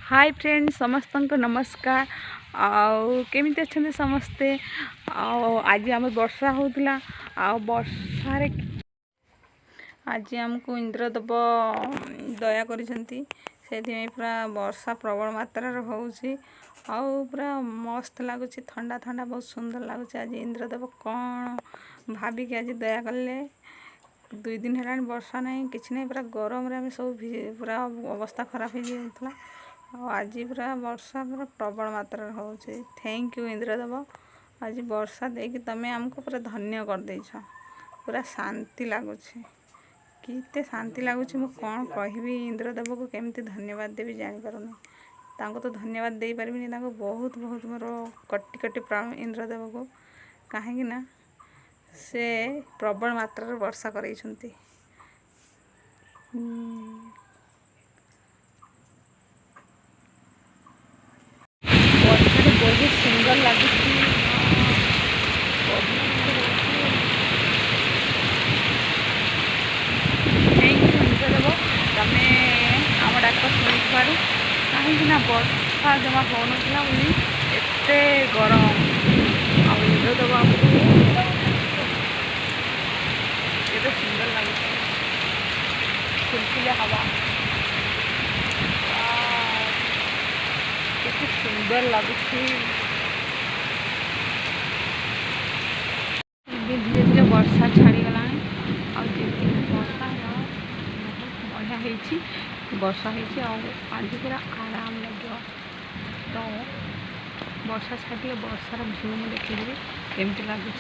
Hi friend समस्त को नमस्कार। केमी अच्छा समस्ते। आज आम वर्षा होता वर्षारे आज आमको इंद्रदेव दया करिसेंती पूरा वर्षा प्रबल मात्रा होउची पूरा मस्त लगुच ठंडा ठंडा बहुत सुंदर लगुच। आज इंद्रदेव कौन भाविक आज दया कले 2 दिन है वर्षा नहीं कि नहीं पूरा गरम रे सब पूरा अवस्था खराब हो जाता। आज पूरा वर्षा पूरा प्रबल मात्रा होउची। Thank you Indradev. आज वर्षा देकी तमें आमको पूरा धन्य कर देछ। पूरा शांति लगुच किते शांति लगुच। मु कौन कहबी इंद्रदेव को केमती धन्यवाद देवी जानी पारुनी। तांको तो धन्यवाद दे पारबिनी। तांको बहुत बहुत मोर कटी कटी प्राण इंद्रदेव को कहीं ना से प्रबल मात्रा वर्षा करैछंती। बहुत सुंदर लगे। थैंक यू इंद्रदेव तमें आम डाक शुणी पार कहीं वर्षा जमा हो ना एत गरम इंद्रदेव आमको ये सुंदर लगे। खुलखुलिया हवा केते सुंदर लगुच। धीरे धीरे वर्षा छाड़ीगला वर्षा बहुत बढ़िया होती वर्षा होती आज पूरा आराम लगे। तो वर्षा छाड़े वर्षार भ्यू मुझे देखी केमती लगुच।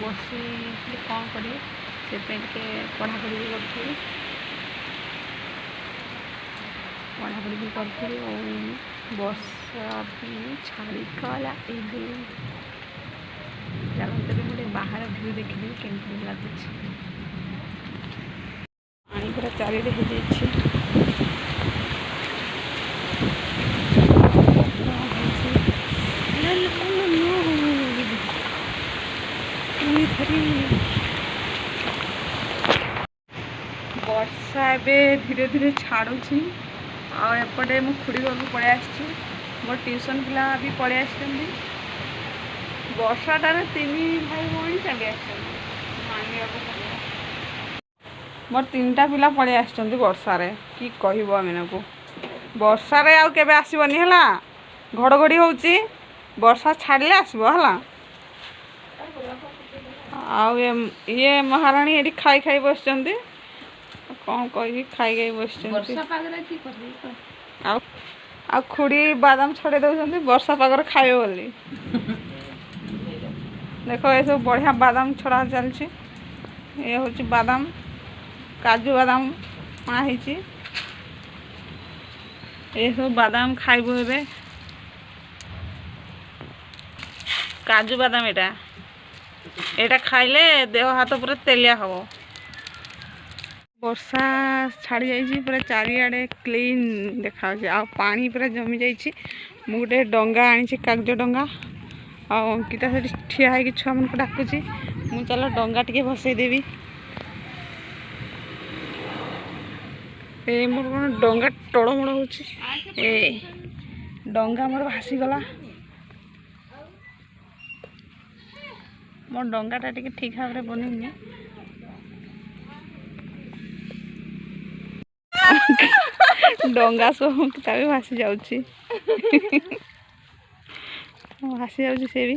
बसी कौन करी से पढ़ापढ़ी भी करी वर्षा भी छाड़ीगला। चलते भी मुझे बाहर भ्यू देखी केमती लगुच। पानी पूरा चारिदे हो वर्षा ए धीरे धीरे छाड़ुची। एपटे मु खुड़ी घर को पड़े आसी मोर ट्यूशन पिला भी पड़े आस। वर्षाटार 3 भाई भौणी चली मोर 3टा पिला पड़े आस वर्षारे कि कहब आम को वर्षारे आउ केबे आसबनी है घड़घड़ी होची वर्षा छाड़े आसब है। ये महाराणी ये खाई खाई बस कौन कह खाई बस खुड़ी बादाम छड़े दौरान वर्षा पागर खाए बोली। देखो ये सब बढ़िया बादाम छड़ा चलती। ये हूँ बादाम काजू बादाम अणाही ये सब बादाम खाइबू ए काजू बादाम एटा खाइले देह हाथ पूरा तेलिया हम। वर्षा छाड़ी जाइए पूरा चारिआडे क्लीन देखा आ पानी पूरा जमी जाइए। मु गोटे डंगा आनी कागज डंगा अंकिता से ठिया है छुआ मन को डाकुची मु चलो डंगा टे भसईदेवी। ए मोर कौन डंगा टड़मड़ हो डंगा मोर भासीगला। मो डंगाटा टे ठीक भाव में बनईनी डंगा सब भी भासी जाऊँगी भासी जाऊँगी से भी।